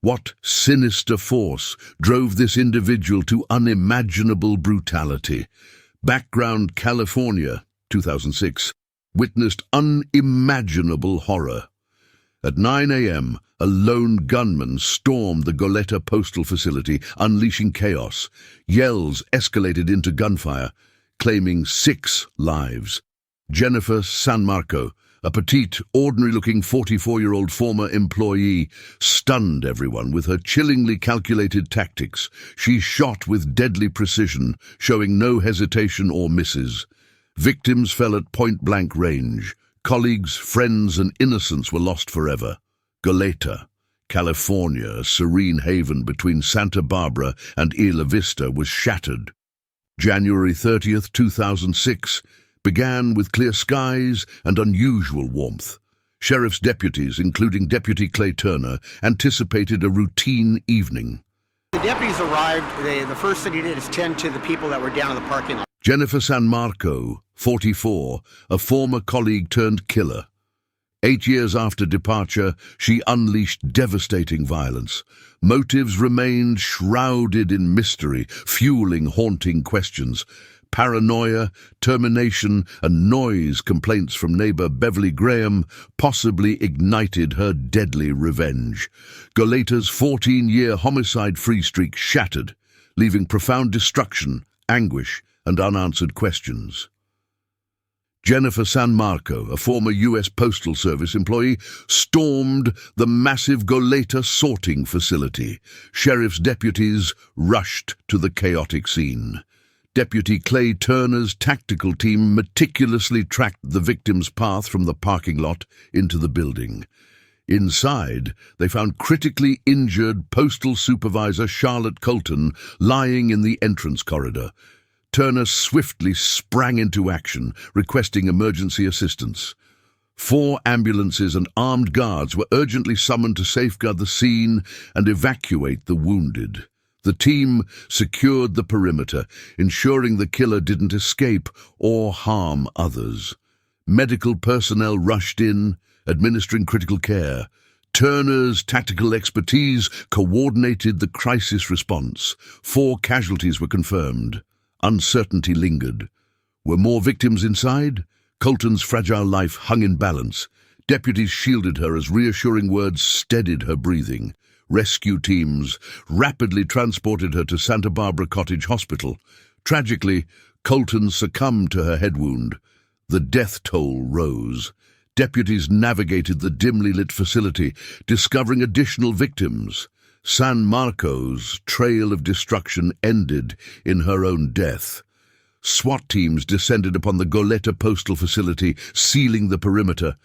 What sinister force drove this individual to unimaginable brutality? Background: California, 2006, witnessed unimaginable horror. At 9 a.m., a lone gunman stormed the Goleta postal facility, unleashing chaos. Yells escalated into gunfire, claiming 6 lives. Jennifer San Marco, a petite, ordinary-looking 44-year-old former employee, stunned everyone with her chillingly calculated tactics. She shot with deadly precision, showing no hesitation or misses. Victims fell at point-blank range. Colleagues, friends, and innocents were lost forever. Goleta, California, a serene haven between Santa Barbara and Isla Vista, was shattered. January 30th, 2006, began with clear skies and unusual warmth. Sheriff's deputies, including Deputy Clay Turner, anticipated a routine evening. The deputies arrived. The first thing they did is tend to the people that were down in the parking lot. Jennifer San Marco, 44, a former colleague turned killer. 8 years after departure, she unleashed devastating violence. Motives remained shrouded in mystery, fueling haunting questions. Paranoia, termination, and noise complaints from neighbor Beverly Graham possibly ignited her deadly revenge. Goleta's 14-year homicide-free streak shattered, leaving profound destruction, anguish, and unanswered questions. Jennifer San Marco, a former U.S. Postal Service employee, stormed the massive Goleta sorting facility. Sheriff's deputies rushed to the chaotic scene. Deputy Clay Turner's tactical team meticulously tracked the victim's path from the parking lot into the building. Inside, they found critically injured Postal Supervisor Charlotte Colton lying in the entrance corridor. Turner swiftly sprang into action, requesting emergency assistance. 4 ambulances and armed guards were urgently summoned to safeguard the scene and evacuate the wounded. The team secured the perimeter, ensuring the killer didn't escape or harm others. Medical personnel rushed in, administering critical care. Turner's tactical expertise coordinated the crisis response. 4 casualties were confirmed. Uncertainty lingered. Were more victims inside? Colton's fragile life hung in balance. Deputies shielded her as reassuring words steadied her breathing. Rescue teams rapidly transported her to Santa Barbara Cottage Hospital. Tragically, Colton succumbed to her head wound. The death toll rose. Deputies navigated the dimly lit facility, discovering additional victims. San Marco's trail of destruction ended in her own death. SWAT teams descended upon the Goleta postal facility, sealing the perimeter.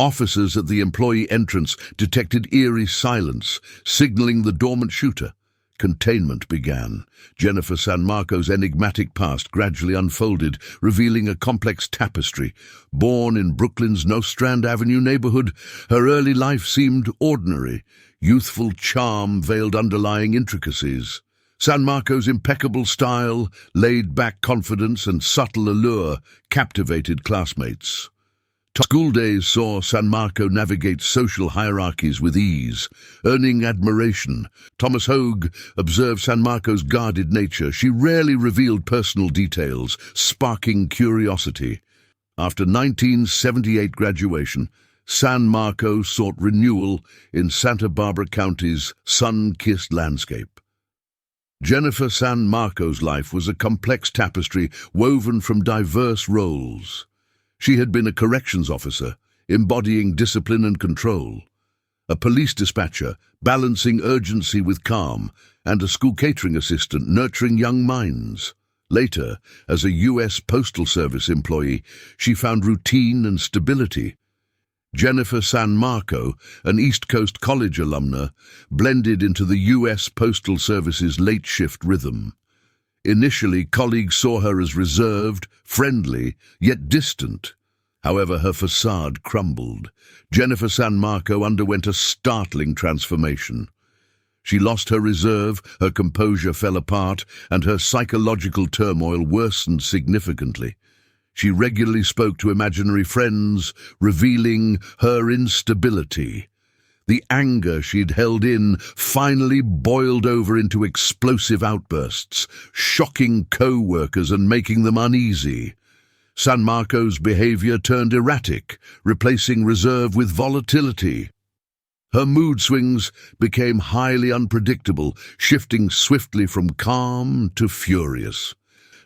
Officers at the employee entrance detected eerie silence, signaling the dormant shooter. Containment began. Jennifer San Marco's enigmatic past gradually unfolded, revealing a complex tapestry. Born in Brooklyn's Nostrand Avenue neighborhood, her early life seemed ordinary. Youthful charm veiled underlying intricacies. San Marco's impeccable style, laid-back confidence, and subtle allure captivated classmates. School days saw San Marco navigate social hierarchies with ease, earning admiration. Thomas Hogue observed San Marco's guarded nature. She rarely revealed personal details, sparking curiosity. After 1978 graduation, San Marco sought renewal in Santa Barbara County's sun-kissed landscape. Jennifer San Marco's life was a complex tapestry woven from diverse roles. She had been a corrections officer, embodying discipline and control, a police dispatcher, balancing urgency with calm, and a school catering assistant, nurturing young minds. Later, as a U.S. Postal Service employee, she found routine and stability. Jennifer San Marco, an East Coast College alumna, blended into the U.S. Postal Service's late-shift rhythm. Initially, colleagues saw her as reserved, friendly, yet distant. However, her facade crumbled. Jennifer San Marco underwent a startling transformation. She lost her reserve, her composure fell apart, and her psychological turmoil worsened significantly. She regularly spoke to imaginary friends, revealing her instability. The anger she'd held in finally boiled over into explosive outbursts, shocking co-workers and making them uneasy. San Marco's behavior turned erratic, replacing reserve with volatility. Her mood swings became highly unpredictable, shifting swiftly from calm to furious.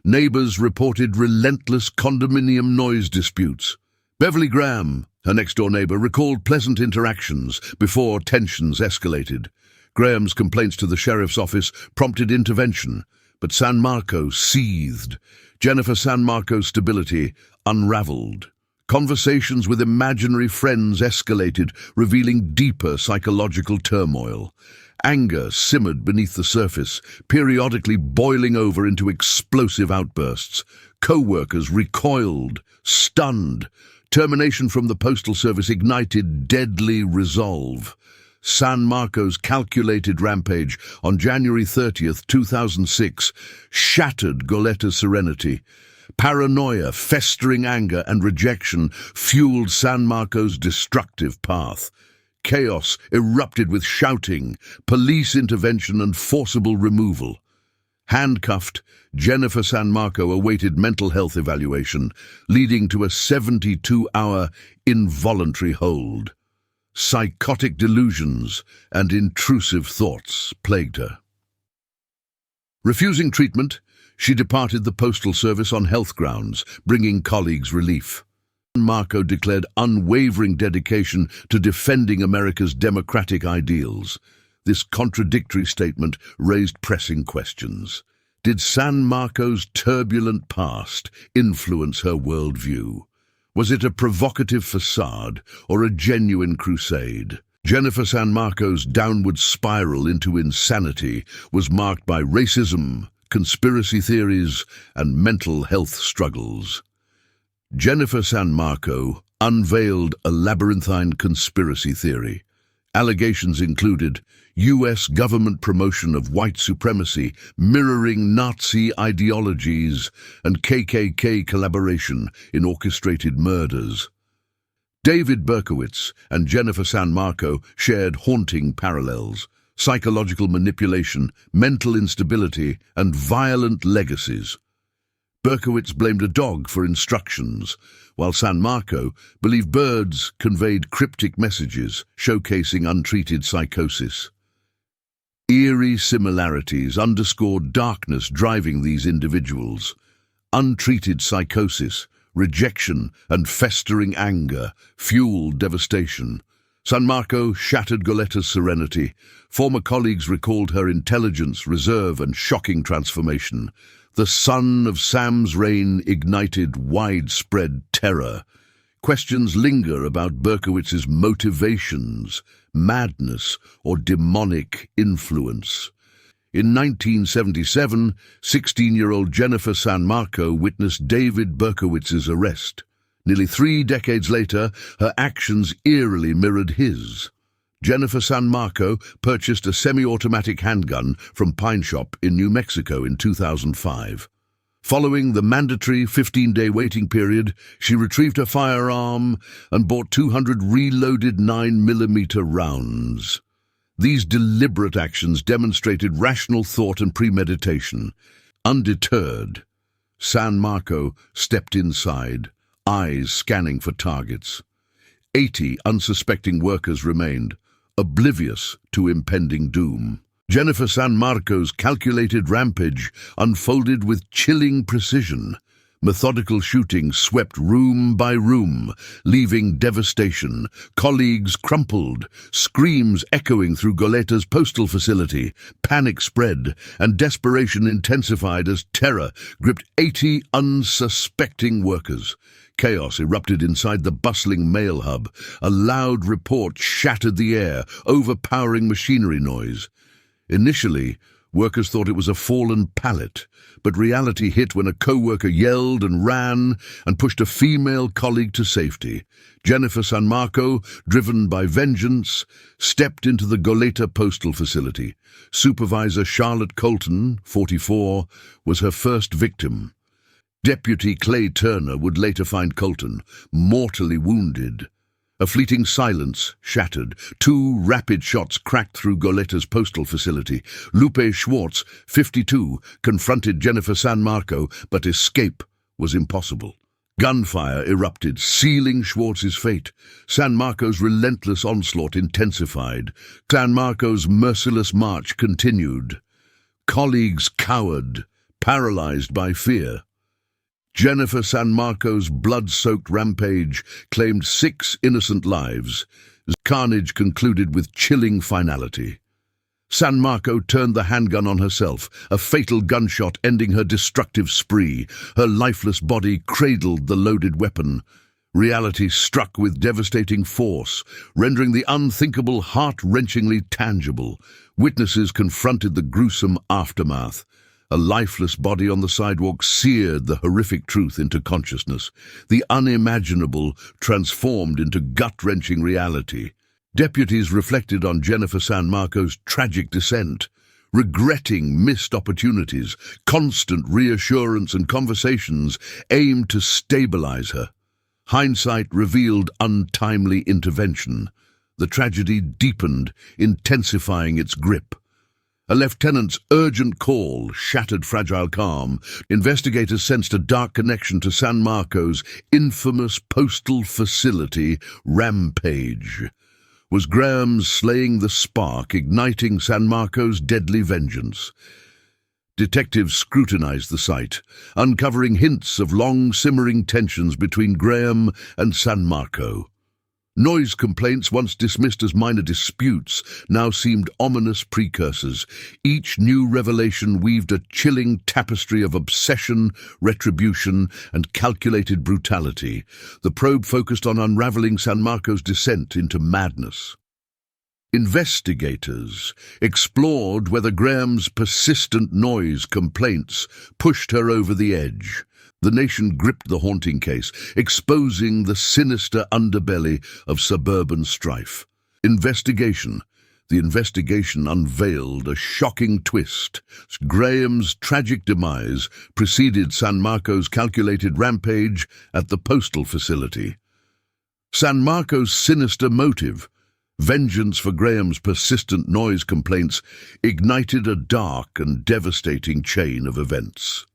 Neighbors reported relentless condominium noise disputes. Beverly Graham, her next-door neighbor, recalled pleasant interactions before tensions escalated. Graham's complaints to the sheriff's office prompted intervention, but San Marco seethed. Jennifer San Marco's stability unraveled. Conversations with imaginary friends escalated, revealing deeper psychological turmoil. Anger simmered beneath the surface, periodically boiling over into explosive outbursts. Co-workers recoiled, stunned. Termination from the Postal Service ignited deadly resolve. San Marco's calculated rampage on January 30th, 2006, shattered Goleta's serenity. Paranoia, festering anger, and rejection fueled San Marco's destructive path. Chaos erupted with shouting, police intervention, and forcible removal. Handcuffed, Jennifer San Marco awaited mental health evaluation, leading to a 72-hour involuntary hold. Psychotic delusions and intrusive thoughts plagued her. Refusing treatment, she departed the Postal Service on health grounds, bringing colleagues relief. Marco declared unwavering dedication to defending America's democratic ideals. This contradictory statement raised pressing questions. Did San Marco's turbulent past influence her worldview? Was it a provocative facade or a genuine crusade? Jennifer San Marco's downward spiral into insanity was marked by racism, conspiracy theories, and mental health struggles. Jennifer San Marco unveiled a labyrinthine conspiracy theory. Allegations included U.S. government promotion of white supremacy, mirroring Nazi ideologies, and KKK collaboration in orchestrated murders. David Berkowitz and Jennifer San Marco shared haunting parallels: psychological manipulation, mental instability, and violent legacies. Berkowitz blamed a dog for instructions, while San Marco believed birds conveyed cryptic messages, showcasing untreated psychosis. Eerie similarities underscored darkness driving these individuals. Untreated psychosis, rejection, and festering anger fueled devastation. San Marco shattered Goleta's serenity. Former colleagues recalled her intelligence, reserve, and shocking transformation. The sun of Sam's reign ignited widespread terror. Questions linger about Berkowitz's motivations, madness, or demonic influence. In 1977, 16-year-old Jennifer San Marco witnessed David Berkowitz's arrest. Nearly 3 decades later, her actions eerily mirrored his. Jennifer San Marco purchased a semi-automatic handgun from Pine Shop in New Mexico in 2005. Following the mandatory 15-day waiting period, she retrieved her firearm and bought 200 reloaded 9mm rounds. These deliberate actions demonstrated rational thought and premeditation. Undeterred, San Marco stepped inside, eyes scanning for targets. 80 unsuspecting workers remained, oblivious to impending doom. Jennifer San Marco's calculated rampage unfolded with chilling precision. Methodical shooting swept room by room, leaving devastation. Colleagues crumpled, screams echoing through Goleta's postal facility. Panic spread, and desperation intensified as terror gripped 80 unsuspecting workers. Chaos erupted inside the bustling mail hub. A loud report shattered the air, overpowering machinery noise. Initially, workers thought it was a fallen pallet, but reality hit when a co-worker yelled and ran and pushed a female colleague to safety. Jennifer San Marco, driven by vengeance, stepped into the Goleta postal facility. Supervisor Charlotte Colton, 44, was her first victim. Deputy Clay Turner would later find Colton mortally wounded. A fleeting silence shattered. Two rapid shots cracked through Goleta's postal facility. Lupe Schwartz, 52, confronted Jennifer San Marco, but escape was impossible. Gunfire erupted, sealing Schwartz's fate. San Marco's relentless onslaught intensified. San Marco's merciless march continued. Colleagues cowered, paralyzed by fear. Jennifer San Marco's blood-soaked rampage claimed 6 innocent lives. Carnage concluded with chilling finality. San Marco turned the handgun on herself, a fatal gunshot ending her destructive spree. Her lifeless body cradled the loaded weapon. Reality struck with devastating force, rendering the unthinkable heart-wrenchingly tangible. Witnesses confronted the gruesome aftermath. A lifeless body on the sidewalk seared the horrific truth into consciousness. The unimaginable transformed into gut-wrenching reality. Deputies reflected on Jennifer San Marco's tragic descent, regretting missed opportunities. Constant reassurance and conversations aimed to stabilize her. Hindsight revealed untimely intervention. The tragedy deepened, intensifying its grip. A lieutenant's urgent call shattered fragile calm. Investigators sensed a dark connection to San Marco's infamous postal facility, Rampage. Was Graham's slaying the spark, igniting San Marco's deadly vengeance? Detectives scrutinized the site, uncovering hints of long-simmering tensions between Graham and San Marco. Noise complaints, once dismissed as minor disputes, now seemed ominous precursors. Each new revelation weaved a chilling tapestry of obsession, retribution, and calculated brutality. The probe focused on unraveling San Marco's descent into madness. Investigators explored whether Graham's persistent noise complaints pushed her over the edge. The nation gripped the haunting case, exposing the sinister underbelly of suburban strife. The investigation unveiled a shocking twist. Graham's tragic demise preceded San Marco's calculated rampage at the postal facility. San Marco's sinister motive, vengeance for Graham's persistent noise complaints, ignited a dark and devastating chain of events.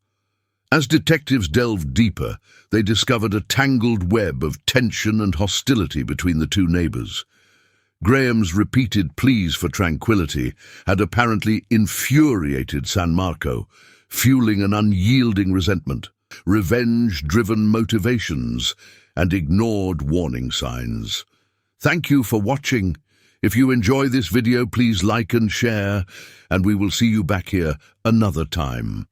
As detectives delved deeper, they discovered a tangled web of tension and hostility between the two neighbors. Graham's repeated pleas for tranquility had apparently infuriated San Marco, fueling an unyielding resentment, revenge-driven motivations, and ignored warning signs. Thank you for watching. If you enjoy this video, please like and share, and we will see you back here another time.